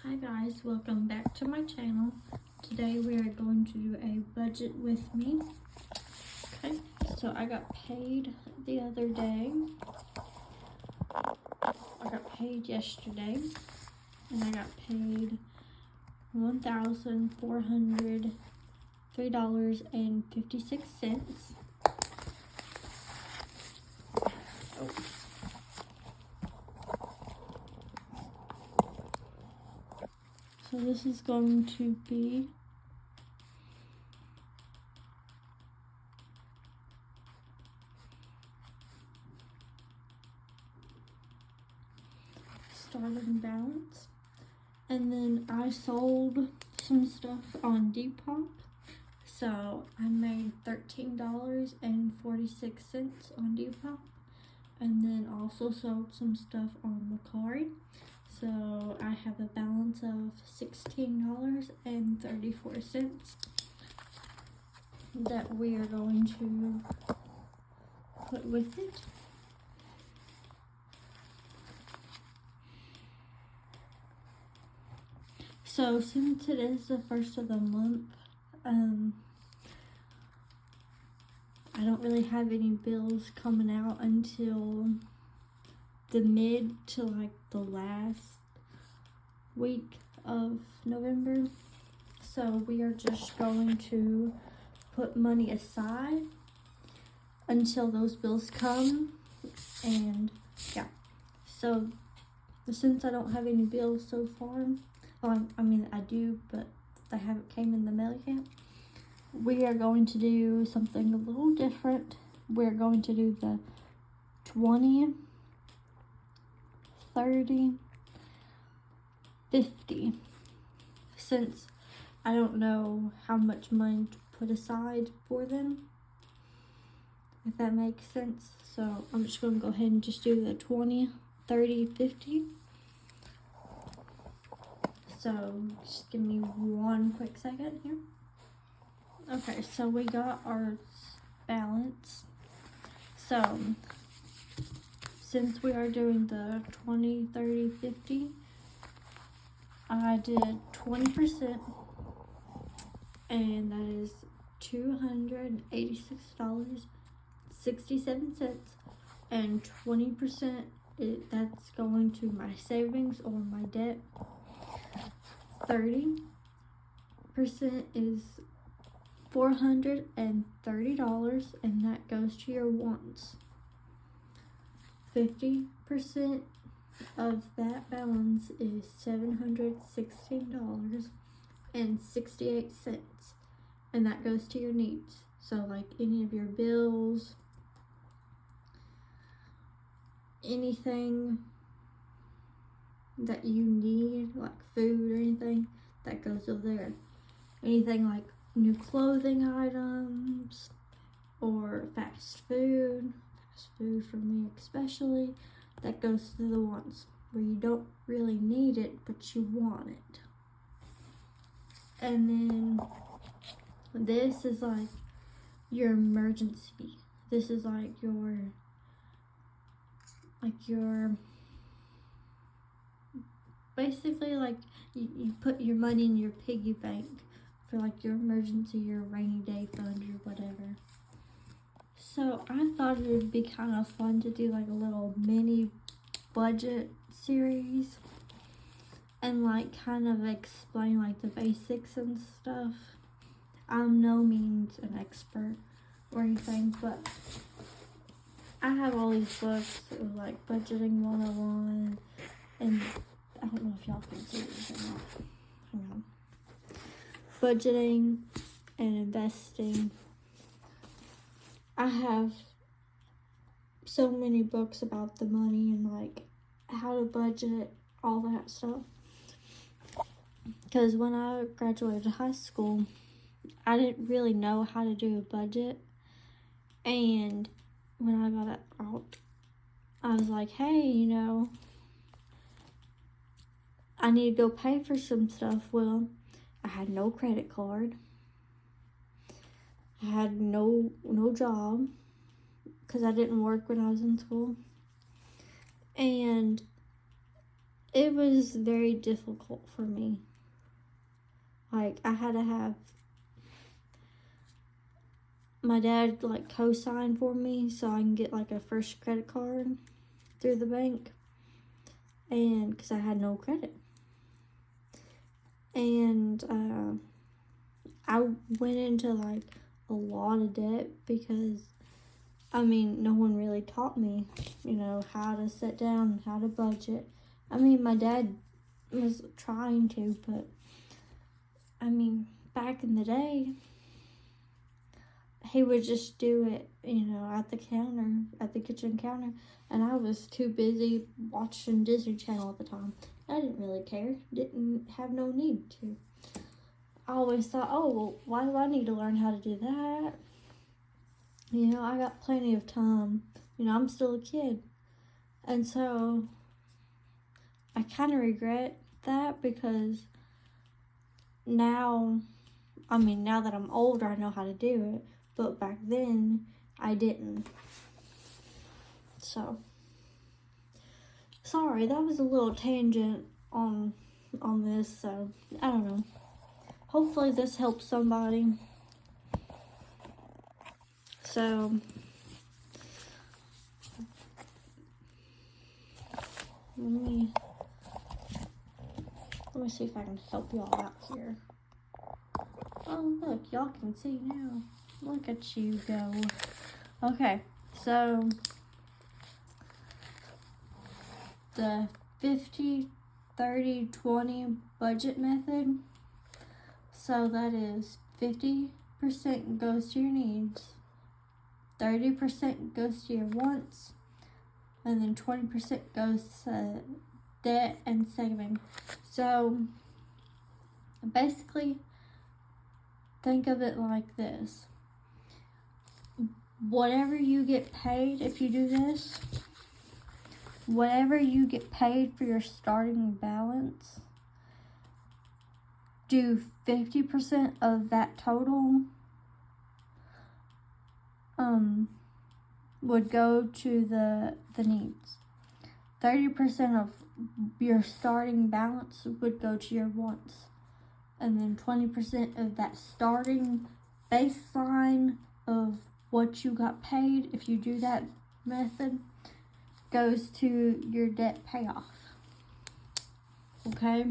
Hi guys, welcome back to my channel. Today we are going to do a budget with me. Okay, so I got paid the other day. I got paid yesterday and I got paid $1,403.56. So this is going to be starting balance. And then I sold some stuff on Depop. So I made $13.46 on Depop. And then also sold some stuff on Mercari. So I have a balance of $16.34 that we are going to put with it. So since it is the first of the month, I don't really have any bills coming out until the mid to like the last week of November. So we are just going to put money aside until those bills come. And yeah, so since I don't have any bills so far, well, I mean I do, but they haven't came in the mail yet. We are going to do something a little different. We're going to do the 20, 30, 50, since I don't know how much money to put aside for them, if that makes sense. So I'm just going to go ahead and just do the 20, 30, 50. So just give me one quick second here. Okay, so we got our balance. So since we are doing the 20, 30, 50, I did 20%, and that is $286.67, and 20% that's going to my savings or my debt. 30% is $430, and that goes to your wants. 50% of that balance is $716.68, and that goes to your needs. So like any of your bills, anything that you need, like food or anything, that goes over there. Anything like new clothing items or fast food for me especially, that goes to the ones where you don't really need it but you want it. And then this is like your emergency. This is like your basically like you put your money in your piggy bank for like your emergency, your rainy day fund or whatever. So I thought it would be kind of fun to do like a little mini budget series and like kind of explain like the basics and stuff. I'm no means an expert or anything, but I have all these books like Budgeting 101, and I don't know if y'all can see this or not. Hang on. Budgeting and investing. I have so many books about the money and like how to budget, all that stuff. Because when I graduated high school, I didn't really know how to do a budget. And when I got out, I was like, hey, I need to go pay for some stuff. Well, I had no credit card. I had no job because I didn't work when I was in school. And it was very difficult for me. Like, I had to have my dad, like, co-sign for me so I can get, like, a first credit card through the bank. And, because I had no credit. And, I went into, like, a lot of debt because, I mean, no one really taught me, you know, how to sit down, how to budget. I mean, my dad was trying to, but, I mean, back in the day, he would just do it, you know, at the counter, at the kitchen counter, and I was too busy watching Disney Channel at the time. I didn't really care, didn't have no need to. I always thought, oh, well, why do I need to learn how to do that? You know, I got plenty of time. You know, I'm still a kid. And so, I kind of regret that because now, I mean, now that I'm older, I know how to do it. But back then, I didn't. So, sorry, that was a little tangent on this. So, I don't know. Hopefully this helps somebody. So, let me see if I can help y'all out here. Oh, look, y'all can see now. Look at you go. Okay, so the 50-30-20 budget method. So that is 50% goes to your needs, 30% goes to your wants, and then 20% goes to debt and saving. So basically, think of it like this. Whatever you get paid, if you do this, whatever you get paid for your starting balance, do 50% of that total would go to the needs. 30% of your starting balance would go to your wants. And then 20% of that starting baseline of what you got paid, if you do that method, goes to your debt payoff. Okay?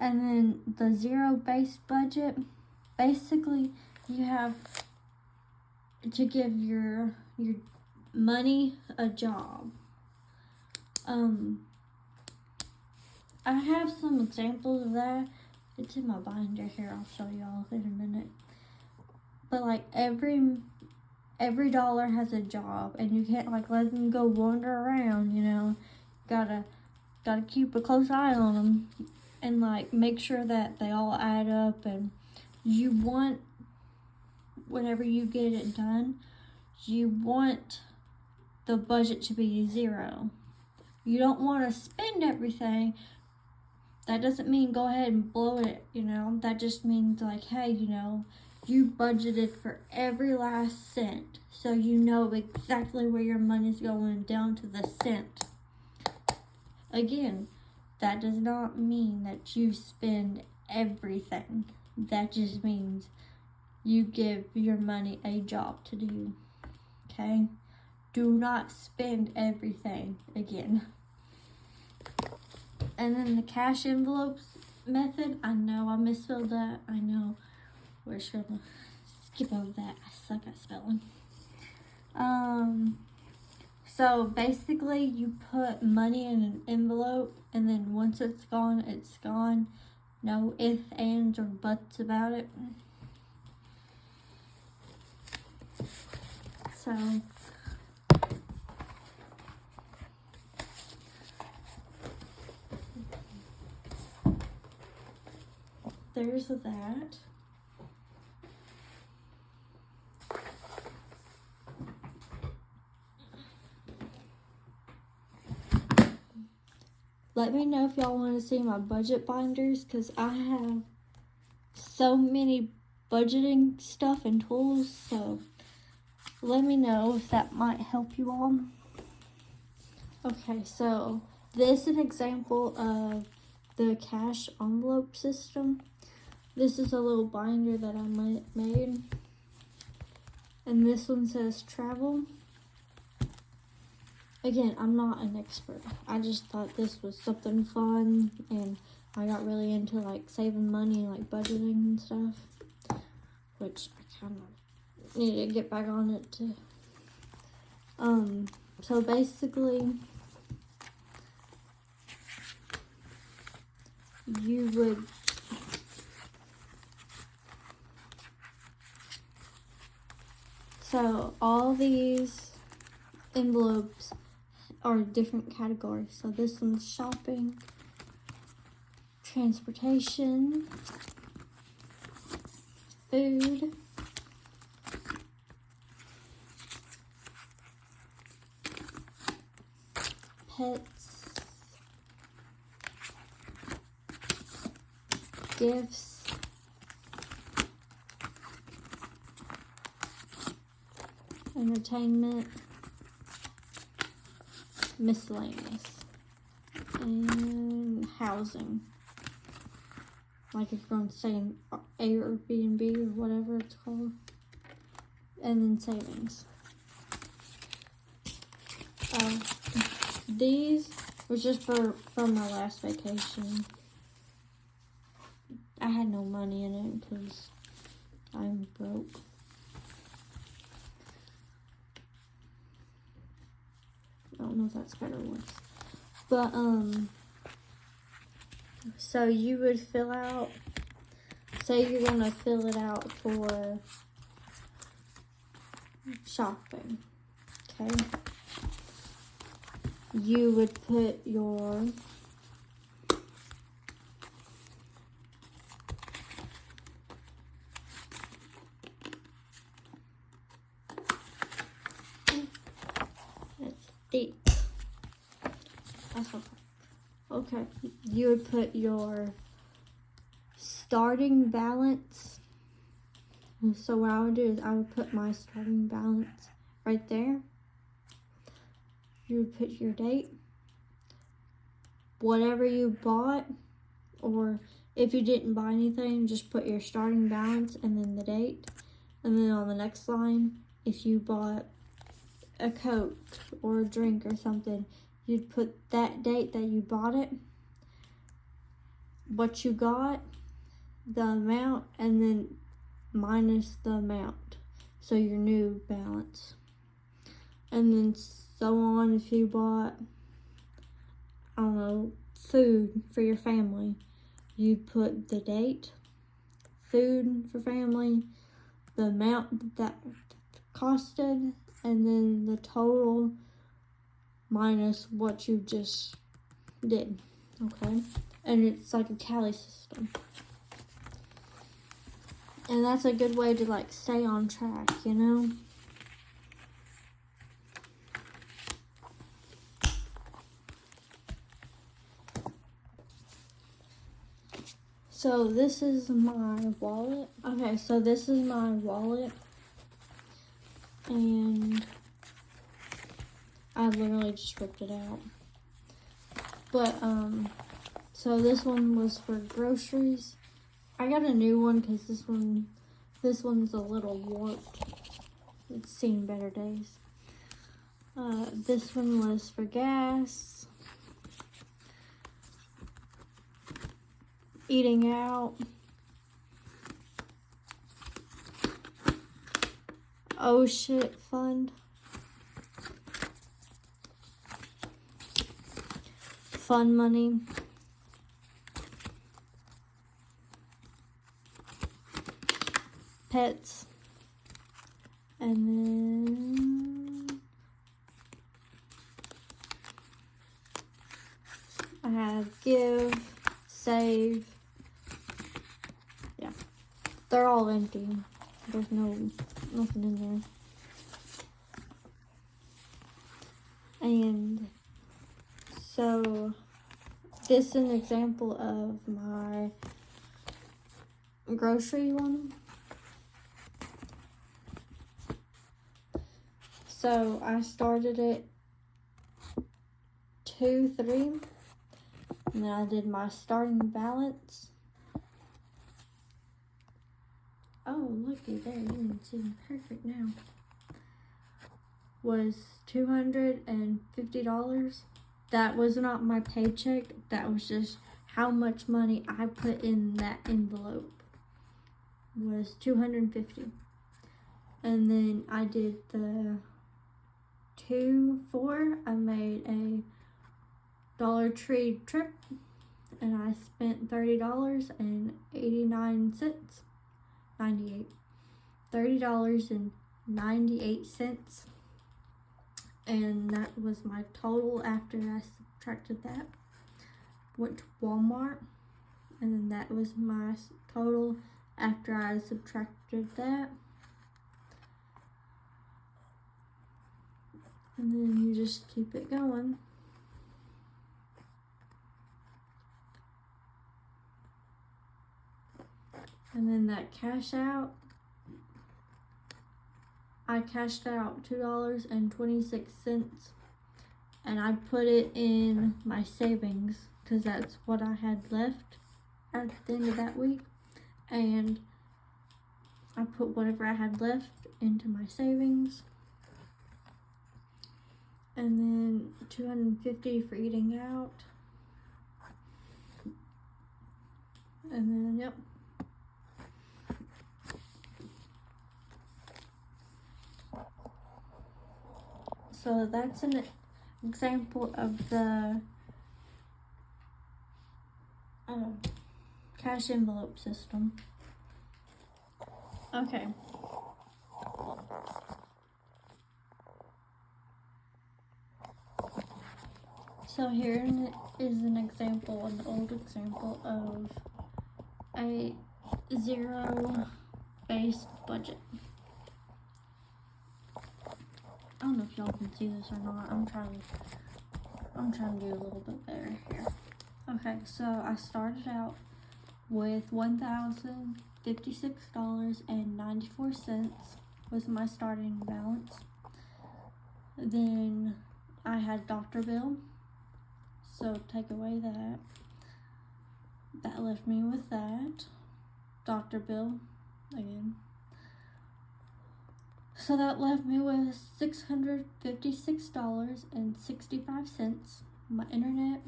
And then the zero-based budget, basically you have to give your money a job. I have some examples of that. It's in my binder here. I'll show y'all in a minute. But like every dollar has a job, and you can't like let them go wander around. You know, gotta keep a close eye on them, and like make sure that they all add up. And you want, whenever you get it done, you want the budget to be zero. You don't want to spend everything. That doesn't mean go ahead and blow it, you know. That just means like, hey, you know, you budgeted for every last cent. So you know exactly where your money's going down to the cent. Again, that does not mean that you spend everything. That just means you give your money a job to do. Okay? Do not spend everything again. And then the cash envelopes method, I know I misspelled that. I know. We're just gonna skip over that. I suck at spelling. So basically you put money in an envelope, and then once it's gone, it's gone. No ifs, ands, or buts about it. So there's that. Let me know if y'all want to see my budget binders, because I have so many budgeting stuff and tools. So let me know if that might help you all. Okay, so this is an example of the cash envelope system. This is a little binder that I made. And this one says travel. Again, I'm not an expert. I just thought this was something fun, and I got really into like saving money and like budgeting and stuff, which I kind of need to get back on it too. So basically, you would all these envelopes are different categories. So this one's shopping, transportation, food, pets, gifts, entertainment, miscellaneous, and housing. Like if you're going to stay in Airbnb or whatever it's called. And then savings. These was just from my last vacation. I had no money in it because I'm broke. I don't know if that's better or worse. But, so you would fill out, say you're going to fill it out for shopping, okay? You would put your deep. Okay, you would put your starting balance. So what I would do is I would put my starting balance right there. You would put your date, whatever you bought, or if you didn't buy anything, just put your starting balance and then the date. And then on the next line, if you bought a Coke or a drink or something, you'd put that date that you bought it, what you got, the amount, and then minus the amount, so your new balance. And then so on, if you bought, I don't know, food for your family, you'd put the date, food for family, the amount that costed, and then the total minus what you just did, okay? And it's like a tally system. And that's a good way to like stay on track, you know? So this is my wallet. Okay, so this is my wallet. And I literally just ripped it out. But, so this one was for groceries. I got a new one because this one's a little warped. It's seen better days. This one was for gas, eating out, oh shit fund, fun money, pets, and then I have give, save. Yeah, they're all empty. There's nothing in there. And so this is an example of my grocery one. So I started at 2-3, and then I did my starting balance. Oh, looky there, you can see me perfect now. Was $250. That was not my paycheck. That was just how much money I put in that envelope. Was $250. And then I did the 2-4. I made a Dollar Tree trip, and I spent $30.89. 98. $30.98. And that was my total after I subtracted that. Went to Walmart, and then that was my total after I subtracted that. And then you just keep it going. And then that cash out, I cashed out $2.26, and I put it in my savings because that's what I had left at the end of that week. And I put whatever I had left into my savings. And then $250 for eating out. And then, yep. So that's an example of the cash envelope system. Okay. So here is an example, an old example of a zero-based budget. I don't know if y'all can see this or not. I'm trying to do a little bit better here. Okay, so I started out with $1,056.94 was my starting balance. Then I had doctor bill, so take away that. That left me with that. Doctor bill again. So that left me with $656.65, my internet,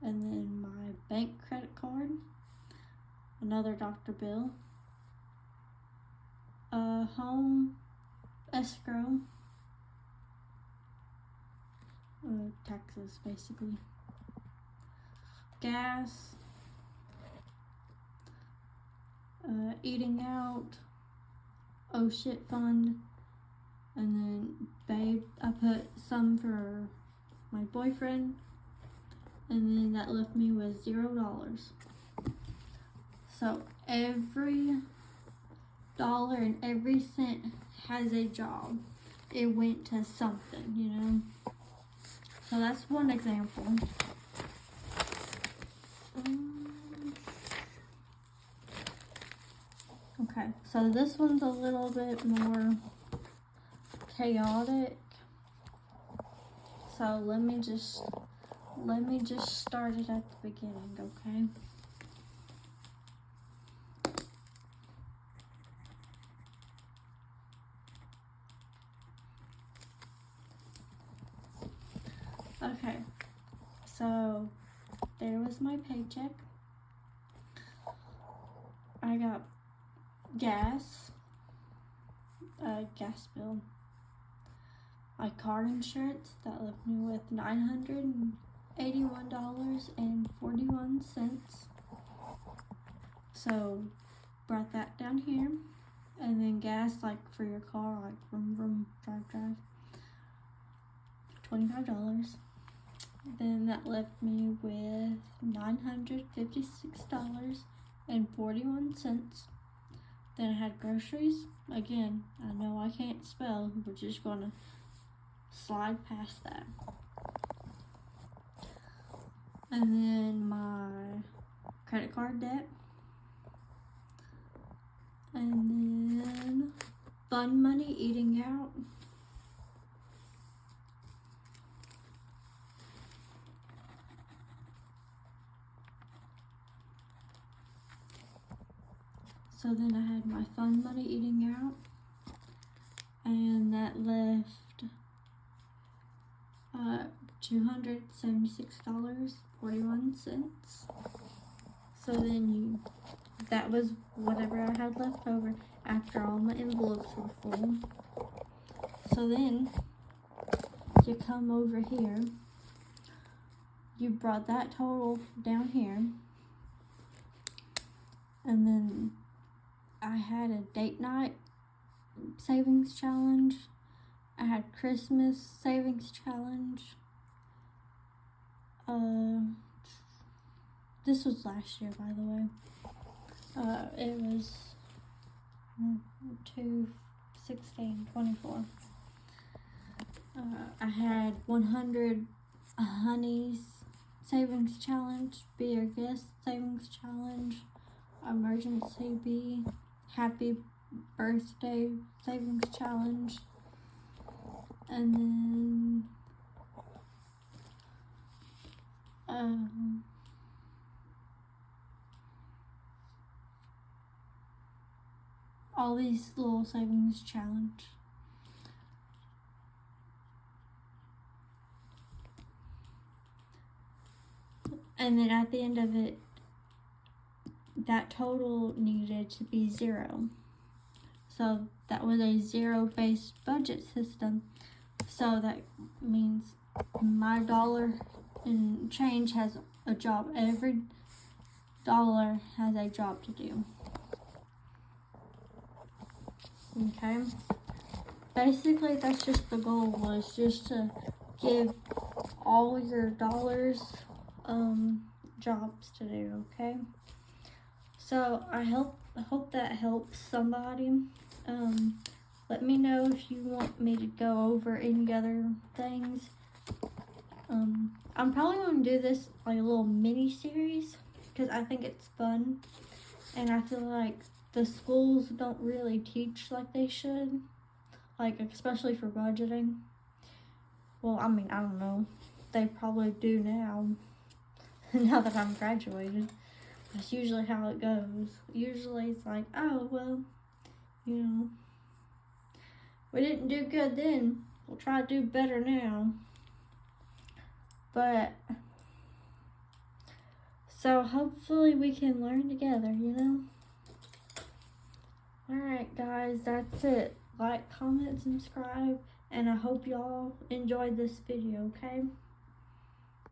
and then my bank credit card, another doctor bill, home escrow, taxes basically, gas, eating out, oh shit fund, and then babe, I put some for my boyfriend, and then that left me with $0. So every dollar and every cent has a job. It went to something, you know. So that's one example. Okay, so this one's a little bit more chaotic. So let me just start it at the beginning, okay? Okay, so there was my paycheck. I got gas bill, my car insurance, that left me with $981.41. So brought that down here, and then gas, like for your car, like vroom, drive, $25. Then that left me with $956.41. Then I had groceries. Again, I know I can't spell. We're just gonna slide past that. And then my credit card debt. And then fun money, eating out. So then I had my fun money eating out, and that left $276.41. So then that was whatever I had left over after all my envelopes were full. So then you come over here, you brought that total down here, and then I had a date night savings challenge. I had Christmas savings challenge. This was last year, by the way. It was 2/16/24. I had 100 honeys savings challenge, be your guest savings challenge, emergency bee, happy birthday savings challenge, and then all these little savings challenge. And then at the end of it, that total needed to be 0. So that was a zero-based budget system. So that means my dollar and change has a job. Every dollar has a job to do. Okay? Basically, that's just the goal, was just to give all your dollars jobs to do, okay? So I hope that helps somebody. Let me know if you want me to go over any other things. I'm probably going to do this like a little mini series because I think it's fun, and I feel like the schools don't really teach like they should, like especially for budgeting. Well, I mean, I don't know. They probably do now. Now that I'm graduated, that's usually how it goes. Usually it's like, oh, well, you know, we didn't do good then, we'll try to do better now. But, so hopefully we can learn together, you know? Alright guys, that's it. Like, comment, subscribe, and I hope y'all enjoyed this video, okay?